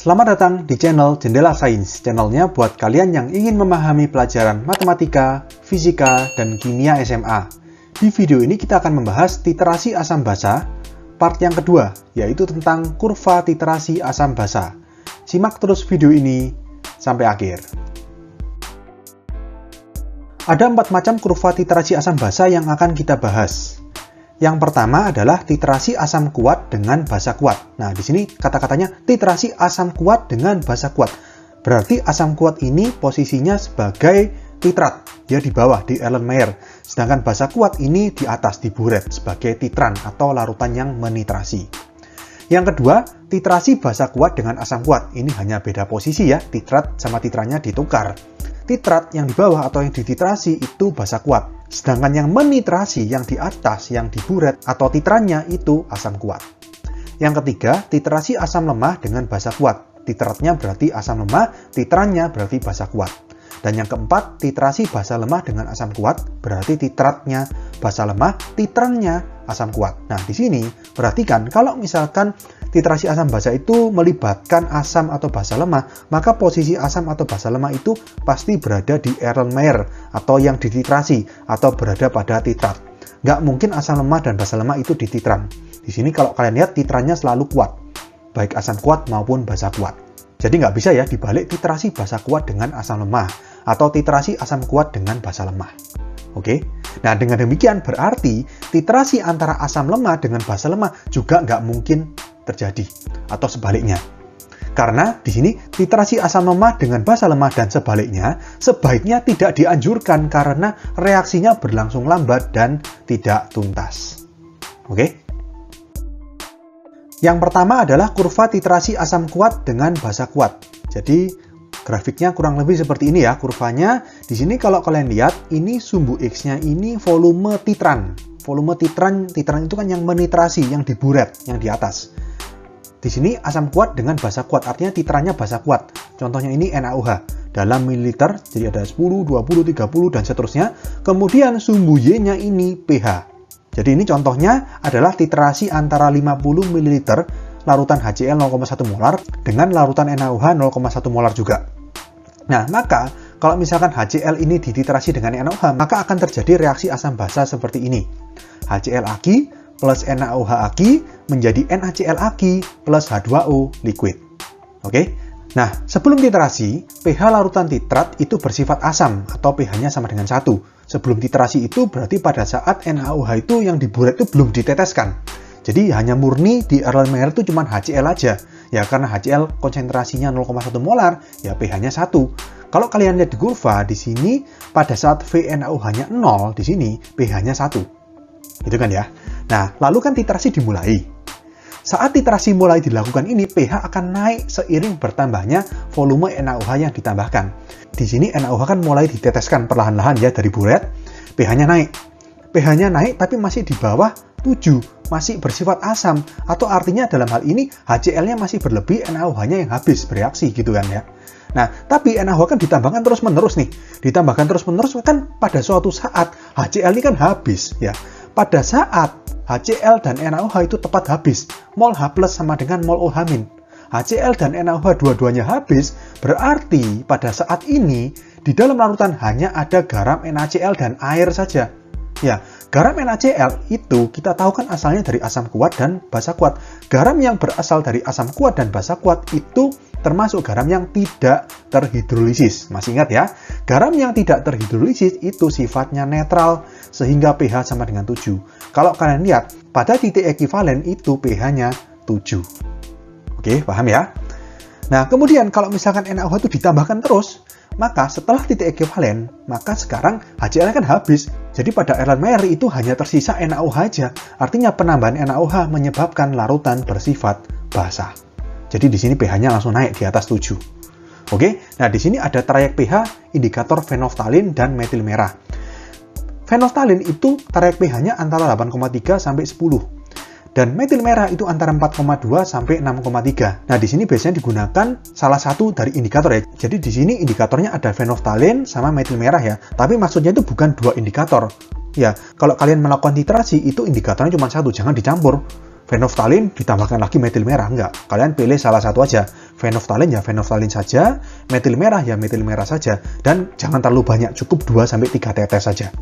Selamat datang di channel Jendela Sains, channelnya buat kalian yang ingin memahami pelajaran matematika, fisika, dan kimia SMA. Di video ini kita akan membahas titerasi asam basa, part yang kedua, yaitu tentang kurva titerasi asam basa. Simak terus video ini sampai akhir. Ada 4 macam kurva titerasi asam basa yang akan kita bahas. Yang pertama adalah titerasi asam kuat dengan basa kuat. Nah, di sini kata-katanya titerasi asam kuat dengan basa kuat. Berarti asam kuat ini posisinya sebagai titrat, ya di bawah, di Erlenmeyer. Sedangkan basa kuat ini di atas, di buret, sebagai titran atau larutan yang menitrasi. Yang kedua, titerasi basa kuat dengan asam kuat. Ini hanya beda posisi ya, titrat sama titrannya ditukar. Titrat yang di bawah atau yang dititrasi itu basa kuat. Sedangkan yang menitrasi, yang di atas, yang di buret atau titrannya itu asam kuat. Yang ketiga, titerasi asam lemah dengan basa kuat. Titratnya berarti asam lemah, titrannya berarti basa kuat. Dan yang keempat, titerasi basa lemah dengan asam kuat, berarti titratnya basa lemah, titrannya asam kuat. Nah, di sini perhatikan kalau misalkan titerasi asam basa itu melibatkan asam atau basa lemah, maka posisi asam atau basa lemah itu pasti berada di Erlenmeyer atau yang dititrasi atau berada pada titrat. Nggak mungkin asam lemah dan basa lemah itu di titran. Di sini kalau kalian lihat titrannya selalu kuat, baik asam kuat maupun basa kuat. Jadi nggak bisa ya dibalik titerasi basa kuat dengan asam lemah atau titerasi asam kuat dengan basa lemah. Oke? Nah, dengan demikian berarti titerasi antara asam lemah dengan basa lemah juga nggak mungkin terjadi atau sebaliknya. Karena di sini titerasi asam lemah dengan basa lemah dan sebaliknya sebaiknya tidak dianjurkan karena reaksinya berlangsung lambat dan tidak tuntas. Oke? Yang pertama adalah kurva titerasi asam kuat dengan basa kuat. Jadi grafiknya kurang lebih seperti ini ya kurvanya. Di sini kalau kalian lihat ini sumbu X-nya ini volume titran. Volume titran itu kan yang menitrasi, yang di buret, yang di atas. Di sini asam kuat dengan basa kuat, artinya titrannya basa kuat. Contohnya ini NaOH dalam mililiter, jadi ada 10, 20, 30 dan seterusnya. Kemudian sumbu Y-nya ini pH. Jadi ini contohnya adalah titerasi antara 50 ml larutan HCl 0,1 molar dengan larutan NaOH 0,1 molar juga. Nah, maka kalau misalkan HCl ini dititerasi dengan NaOH, maka akan terjadi reaksi asam basa seperti ini. HCl aki plus NaOH aki menjadi NaCl aki plus H2O liquid. Oke? Nah, sebelum titerasi, pH larutan titrat itu bersifat asam atau pH-nya sama dengan 1. Sebelum titerasi itu berarti pada saat NaOH itu yang di buret itu belum diteteskan. Jadi hanya murni di Erlenmeyer itu cuma HCl aja. Ya karena HCl konsentrasinya 0,1 molar, ya pH-nya 1. Kalau kalian lihat di kurva di sini pada saat VNaOH-nya 0 di sini pH-nya 1. Gitu kan ya. Nah, lalu kan titerasi dimulai. Saat titerasi mulai dilakukan ini, pH akan naik seiring bertambahnya volume NaOH yang ditambahkan. Di sini NaOH kan mulai diteteskan perlahan-lahan ya dari buret, pH-nya naik. pH-nya naik tapi masih di bawah 7, masih bersifat asam, atau artinya dalam hal ini HCl-nya masih berlebih, NaOH-nya yang habis bereaksi gitu kan ya. Nah, tapi NaOH kan ditambahkan terus-menerus nih. Ditambahkan terus-menerus kan pada suatu saat HCl ini kan habis ya. Pada saat HCl dan NaOH itu tepat habis, mol H+ sama dengan mol OH-. HCl dan NaOH dua-duanya habis, berarti pada saat ini di dalam larutan hanya ada garam NaCl dan air saja. Ya, garam NaCl itu kita tahu kan asalnya dari asam kuat dan basa kuat. Garam yang berasal dari asam kuat dan basa kuat itu termasuk garam yang tidak terhidrolisis. Masih ingat ya? Garam yang tidak terhidrolisis itu sifatnya netral sehingga pH sama dengan 7. Kalau kalian lihat, pada titik ekivalen itu pH-nya 7. Oke, paham ya? Nah, kemudian kalau misalkan NaOH itu ditambahkan terus, maka setelah titik ekivalen, maka sekarang HCl kan habis. Jadi pada Erlenmeyer itu hanya tersisa NaOH aja. Artinya penambahan NaOH menyebabkan larutan bersifat basa. Jadi di sini pH-nya langsung naik di atas 7. Oke, nah di sini ada trayek pH indikator fenolftalin dan metil merah. Fenolftalin itu trayek pH-nya antara 8,3 sampai 10. Dan metil merah itu antara 4,2 sampai 6,3. Nah, di sini biasanya digunakan salah satu dari indikator ya. Jadi di sini indikatornya ada fenolftalin sama metil merah ya. Tapi maksudnya itu bukan dua indikator. Ya, kalau kalian melakukan titerasi itu indikatornya cuma satu, jangan dicampur. Phenolphthalein ditambahkan lagi metil merah, enggak. Kalian pilih salah satu aja. Phenolphthalein ya phenolphthalein saja, metil merah ya metil merah saja, dan jangan terlalu banyak, cukup 2-3 tetes saja.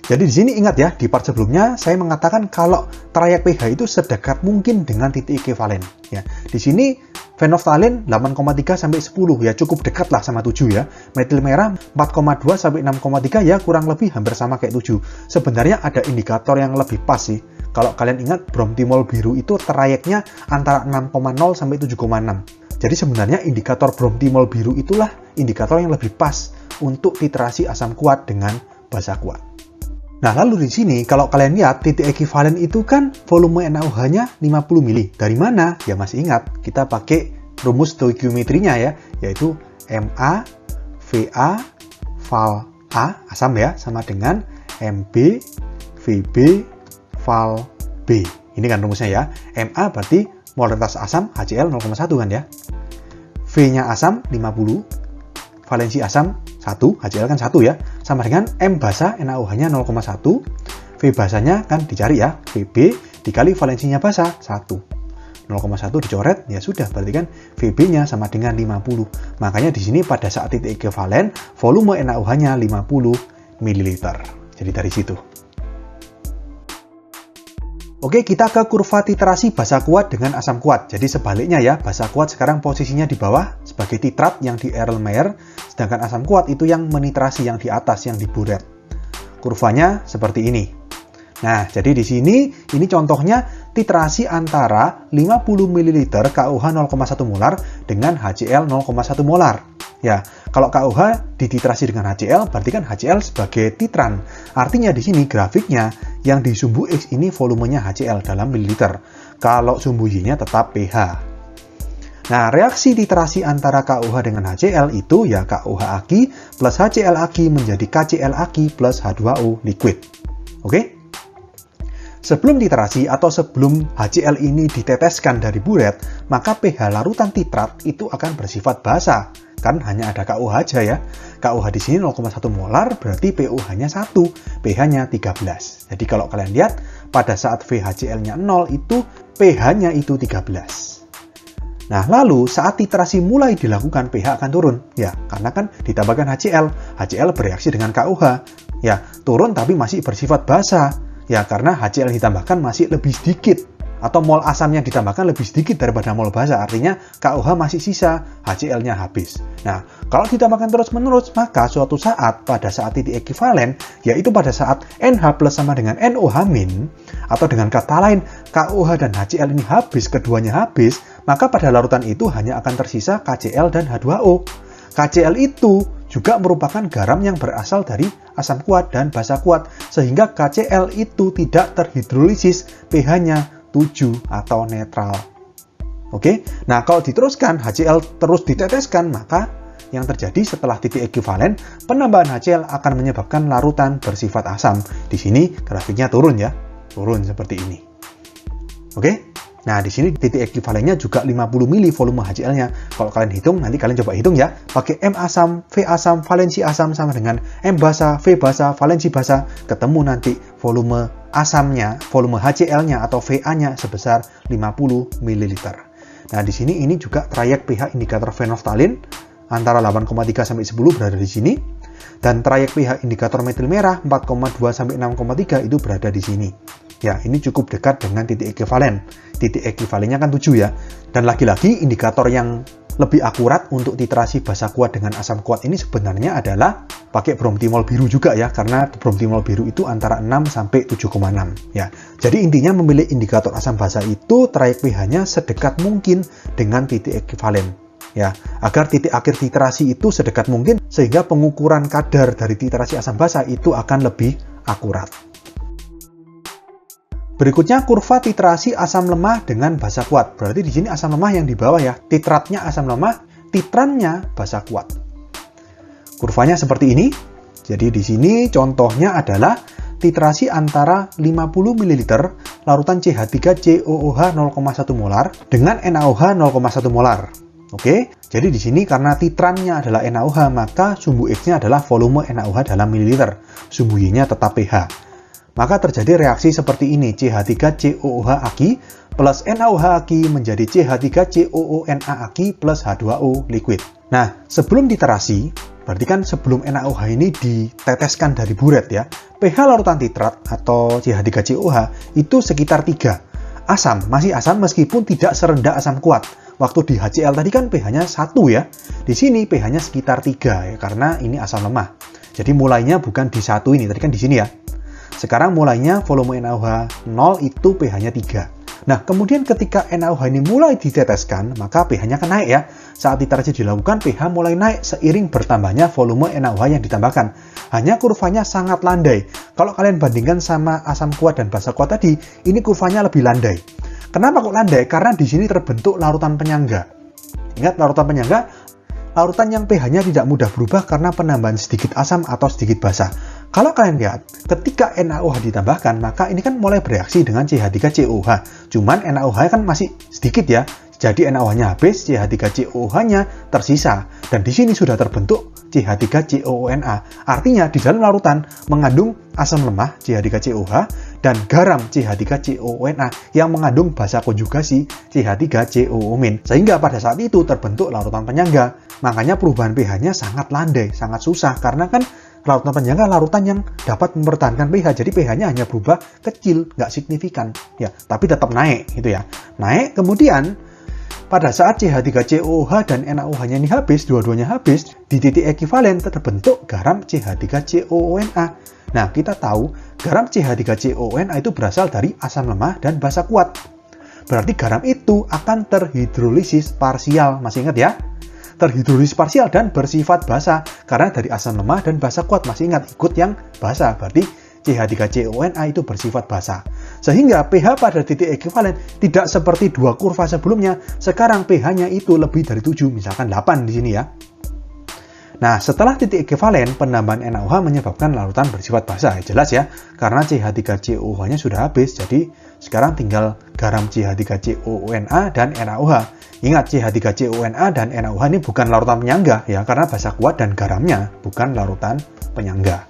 Jadi di sini ingat ya, di part sebelumnya saya mengatakan kalau trayek pH itu sedekat mungkin dengan titik ekivalen. Ya, di sini phenolphthalein 8,3 sampai 10 ya, cukup dekat lah sama 7 ya. Metil merah 4,2 sampai 6,3 ya, kurang lebih hampir sama kayak 7. Sebenarnya ada indikator yang lebih pas sih. Kalau kalian ingat bromtimol biru itu trayeknya antara 6,0 sampai 7,6. Jadi sebenarnya indikator bromtimol biru itulah indikator yang lebih pas untuk titrasi asam kuat dengan basa kuat. Nah, lalu di sini kalau kalian lihat titik ekivalen itu kan volume NaOH-nya 50 mili. Dari mana? Ya masih ingat, kita pakai rumus stoikiometrinya ya, yaitu Ma Va Val A asam ya sama dengan Mb Vb Val B. Ini kan rumusnya ya. Ma berarti molaritas asam HCl 0,1 kan ya. V-nya asam 50, valensi asam 1, HCl kan 1 ya, sama dengan M basa NaOH-nya 0,1, V basanya kan dicari ya, Vb dikali valensinya basa 1. 0,1 dicoret, ya sudah, berarti kan Vb-nya sama dengan 50. Makanya di sini pada saat titik ekivalen, volume NaOH-nya 50 ml. Jadi dari situ. Oke, kita ke kurva titrasi basa kuat dengan asam kuat. Jadi sebaliknya ya, basa kuat sekarang posisinya di bawah sebagai titrat yang di Erlenmeyer, sedangkan asam kuat itu yang menitrasi yang di atas, yang di Burette. Kurvanya seperti ini. Nah, jadi di sini ini contohnya titrasi antara 50 ml KOH 0,1 molar dengan HCl 0,1 molar. Ya, kalau KOH dititrasi dengan HCl, berarti kan HCl sebagai titran. Artinya di sini grafiknya yang di sumbu X ini volumenya HCl dalam mililiter. Kalau sumbu Y-nya tetap pH. Nah, reaksi titrasi antara KOH dengan HCl itu ya KOH aki plus HCl aki menjadi KCl aki plus H2O liquid. Oke? Sebelum titrasi atau sebelum HCl ini diteteskan dari Burette, maka pH larutan titrat itu akan bersifat basa. Kan hanya ada KOH aja ya. KOH di sini 0,1 molar berarti pOH-nya 1, pH-nya 13. Jadi kalau kalian lihat pada saat VHCl-nya 0 itu pH-nya itu 13. Nah, lalu saat titrasi mulai dilakukan pH akan turun. Ya, karena kan ditambahkan HCl. HCl bereaksi dengan KOH. Ya, turun tapi masih bersifat basa. Ya, karena HCl ditambahkan masih lebih sedikit. Atau mol asamnya ditambahkan lebih sedikit daripada mol basa, artinya KOH masih sisa, HCl-nya habis. Nah, kalau ditambahkan terus-menerus, maka suatu saat, pada saat titik ekivalen, yaitu pada saat NH plus sama dengan NOH min, atau dengan kata lain, KOH dan HCl ini habis, keduanya habis, maka pada larutan itu hanya akan tersisa KCl dan H2O. KCl itu juga merupakan garam yang berasal dari asam kuat dan basa kuat, sehingga KCl itu tidak terhidrolisis, pH-nya 7 atau netral. Oke, nah kalau diteruskan HCl terus diteteskan, maka yang terjadi setelah titik ekivalen, penambahan HCl akan menyebabkan larutan bersifat asam. Di sini grafiknya turun ya, turun seperti ini. Oke, nah di sini titik ekivalennya juga 50 mili volume HCl-nya. Kalau kalian hitung, nanti kalian coba hitung ya, pakai M asam, V asam, valensi asam sama dengan M basa, V basa, valensi basa, ketemu nanti volume asamnya, volume HCl-nya atau Va-nya sebesar 50 ml. Nah, di sini ini juga trayek pH indikator phenolphthalein antara 8,3 sampai 10 berada di sini, dan trayek pH indikator metil merah 4,2 sampai 6,3 itu berada di sini. Ya, ini cukup dekat dengan titik ekivalen. Titik ekivalennya kan 7 ya. Dan lagi-lagi indikator yang lebih akurat untuk titrasi basa kuat dengan asam kuat ini sebenarnya adalah pakai bromtimol biru juga ya, karena bromtimol biru itu antara 6 sampai 7,6 ya. Jadi intinya memilih indikator asam basa itu trayek pH-nya sedekat mungkin dengan titik ekivalen ya, agar titik akhir titrasi itu sedekat mungkin sehingga pengukuran kadar dari titrasi asam basa itu akan lebih akurat. Berikutnya kurva titrasi asam lemah dengan basa kuat. Berarti di sini asam lemah yang di bawah ya, titratnya asam lemah, titrannya basa kuat. Kurvanya seperti ini. Jadi di sini contohnya adalah titrasi antara 50 ml larutan CH3COOH 0,1 molar dengan NaOH 0,1 molar. Oke, jadi di sini karena titrannya adalah NaOH, maka sumbu X-nya adalah volume NaOH dalam mililiter. Sumbu Y-nya tetap pH. Maka terjadi reaksi seperti ini, CH3COOH aki plus NaOH aki menjadi CH3COONA aki plus H2O liquid. Nah, sebelum diterasi, berarti kan sebelum NaOH ini diteteskan dari buret ya, pH larutan titrat atau CH3COOH itu sekitar 3. Asam, masih asam meskipun tidak serendah asam kuat. Waktu di HCl tadi kan pH-nya 1 ya. Di sini pH-nya sekitar 3 ya, karena ini asam lemah. Jadi mulainya bukan di 1 ini, tadi kan di sini ya. Sekarang mulainya volume NaOH 0 itu pH-nya 3. Nah, kemudian ketika NaOH ini mulai diteteskan, maka pH-nya akan naik ya. Saat titrasi dilakukan, pH mulai naik seiring bertambahnya volume NaOH yang ditambahkan. Hanya kurvanya sangat landai. Kalau kalian bandingkan sama asam kuat dan basa kuat tadi, ini kurvanya lebih landai. Kenapa kok landai? Karena di sini terbentuk larutan penyangga. Ingat, larutan penyangga, larutan yang pH-nya tidak mudah berubah karena penambahan sedikit asam atau sedikit basa. Kalau kalian lihat, ketika NaOH ditambahkan, maka ini kan mulai bereaksi dengan CH3COOH. Cuman NaOH kan masih sedikit ya. Jadi NaOH-nya habis, CH3COOH-nya tersisa. Dan di sini sudah terbentuk CH3COONA. Artinya di dalam larutan mengandung asam lemah CH3COOH dan garam CH3COONA yang mengandung basa konjugasi CH3COO-. Sehingga pada saat itu terbentuk larutan penyangga. Makanya perubahan pH-nya sangat landai, sangat susah karena kan larutan penyangga larutan yang dapat mempertahankan pH, jadi pH-nya hanya berubah kecil, nggak signifikan, ya, tapi tetap naik, gitu ya. Naik, kemudian pada saat CH3COOH dan NaOH-nya ini habis, dua-duanya habis, di titik ekivalen terbentuk garam CH3COONA. Nah, kita tahu garam CH3COONA itu berasal dari asam lemah dan basa kuat. Berarti garam itu akan terhidrolisis parsial, masih ingat ya? Terhidrolisis parsial dan bersifat basa karena dari asam lemah dan basa kuat, masih ingat ikut yang basa, berarti CH3COONA itu bersifat basa. Sehingga pH pada titik ekivalen tidak seperti dua kurva sebelumnya, sekarang pH-nya itu lebih dari 7, misalkan 8 di sini ya. Nah, setelah titik ekivalen, penambahan NaOH menyebabkan larutan bersifat basa, jelas ya, karena CH3COOH-nya sudah habis, jadi sekarang tinggal garam CH3COONA dan NaOH. Ingat, CH3COONA dan NaOH ini bukan larutan penyangga ya, karena basa kuat dan garamnya bukan larutan penyangga.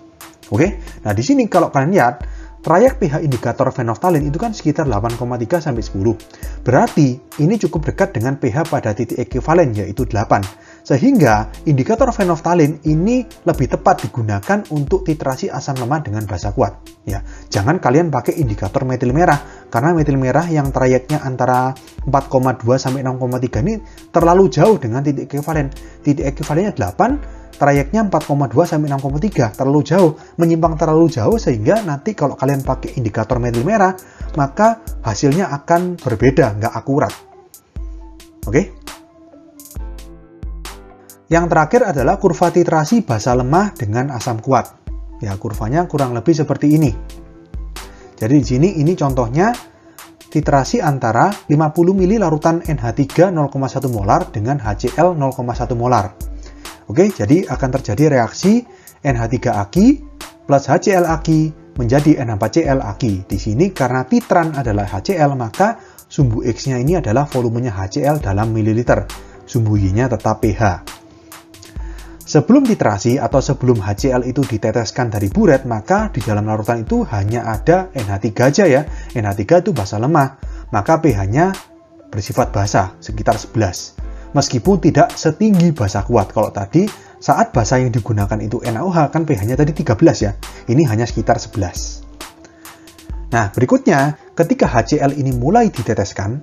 Oke, nah di sini kalau kalian lihat, trayek pH indikator fenolftalin itu kan sekitar 8,3 sampai 10. Berarti ini cukup dekat dengan pH pada titik ekivalen yaitu 8. Sehingga indikator fenolftalin ini lebih tepat digunakan untuk titrasi asam lemah dengan basa kuat. Ya, jangan kalian pakai indikator metil merah karena metil merah yang trayeknya antara 4,2 sampai 6,3 ini terlalu jauh dengan titik ekivalen. Titik ekivalennya 8, trayeknya 4,2 sampai 6,3, terlalu jauh, menyimpang terlalu jauh sehingga nanti kalau kalian pakai indikator metil merah, maka hasilnya akan berbeda, nggak akurat. Oke? Yang terakhir adalah kurva titrasi basa lemah dengan asam kuat. Ya, kurvanya kurang lebih seperti ini. Jadi di sini ini contohnya titrasi antara 50 ml larutan NH3 0,1 molar dengan HCl 0,1 molar. Oke, jadi akan terjadi reaksi NH3 aki plus HCl aki menjadi NH4Cl aki. Di sini karena titran adalah HCl, maka sumbu X-nya ini adalah volumenya HCl dalam mililiter. Sumbu Y-nya tetap pH. Sebelum titrasi atau sebelum HCl itu diteteskan dari buret, maka di dalam larutan itu hanya ada NH3 aja ya. NH3 itu basa lemah, maka pH-nya bersifat basa, sekitar 11. Meskipun tidak setinggi basa kuat. Kalau tadi saat basa yang digunakan itu NaOH kan pH-nya tadi 13 ya. Ini hanya sekitar 11. Nah, berikutnya ketika HCl ini mulai diteteskan,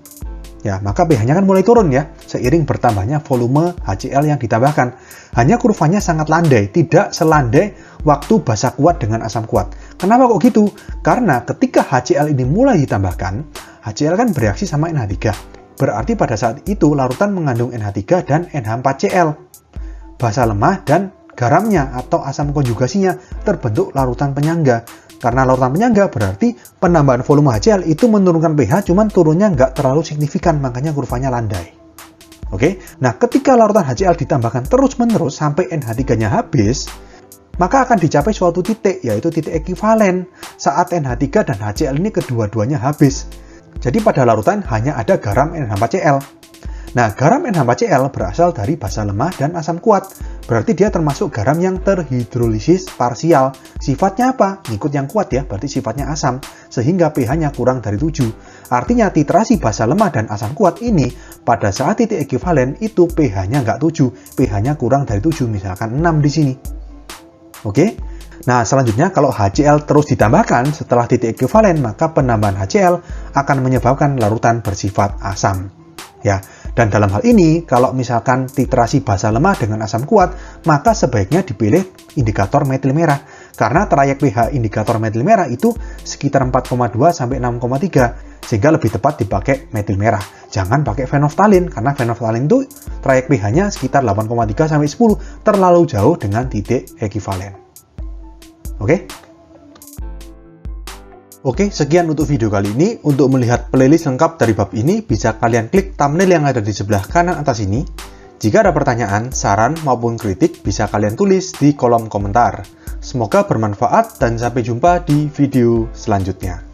ya, maka pH-nya kan mulai turun ya, seiring bertambahnya volume HCl yang ditambahkan. Hanya kurvanya sangat landai, tidak selandai waktu basa kuat dengan asam kuat. Kenapa kok gitu? Karena ketika HCl ini mulai ditambahkan, HCl kan bereaksi sama NH3. Berarti pada saat itu larutan mengandung NH3 dan NH4Cl. Basa lemah dan garamnya atau asam konjugasinya terbentuk larutan penyangga. Karena larutan penyangga berarti penambahan volume HCl itu menurunkan pH, cuman turunnya nggak terlalu signifikan, makanya kurvanya landai. Oke, nah ketika larutan HCl ditambahkan terus-menerus sampai NH3-nya habis, maka akan dicapai suatu titik, yaitu titik ekivalen saat NH3 dan HCl ini kedua-duanya habis. Jadi pada larutan hanya ada garam NH4Cl. Nah, garam NH4Cl berasal dari basa lemah dan asam kuat. Berarti dia termasuk garam yang terhidrolisis parsial. Sifatnya apa? Ngikut yang kuat ya, berarti sifatnya asam. Sehingga pH-nya kurang dari 7. Artinya titrasi basa lemah dan asam kuat ini pada saat titik ekuivalen itu pH-nya nggak 7, pH-nya kurang dari 7, misalkan 6 di sini. Oke? Nah, selanjutnya kalau HCl terus ditambahkan setelah titik ekuivalen, maka penambahan HCl akan menyebabkan larutan bersifat asam. Ya, dan dalam hal ini, kalau misalkan titrasi basa lemah dengan asam kuat, maka sebaiknya dipilih indikator metil merah. Karena trayek pH indikator metil merah itu sekitar 4,2 sampai 6,3. Sehingga lebih tepat dipakai metil merah. Jangan pakai fenolftalin, karena fenolftalin itu trayek pH-nya sekitar 8,3 sampai 10, terlalu jauh dengan titik ekuivalen. Oke? Oke, sekian untuk video kali ini. Untuk melihat playlist lengkap dari bab ini, bisa kalian klik thumbnail yang ada di sebelah kanan atas ini. Jika ada pertanyaan, saran, maupun kritik, bisa kalian tulis di kolom komentar. Semoga bermanfaat dan sampai jumpa di video selanjutnya.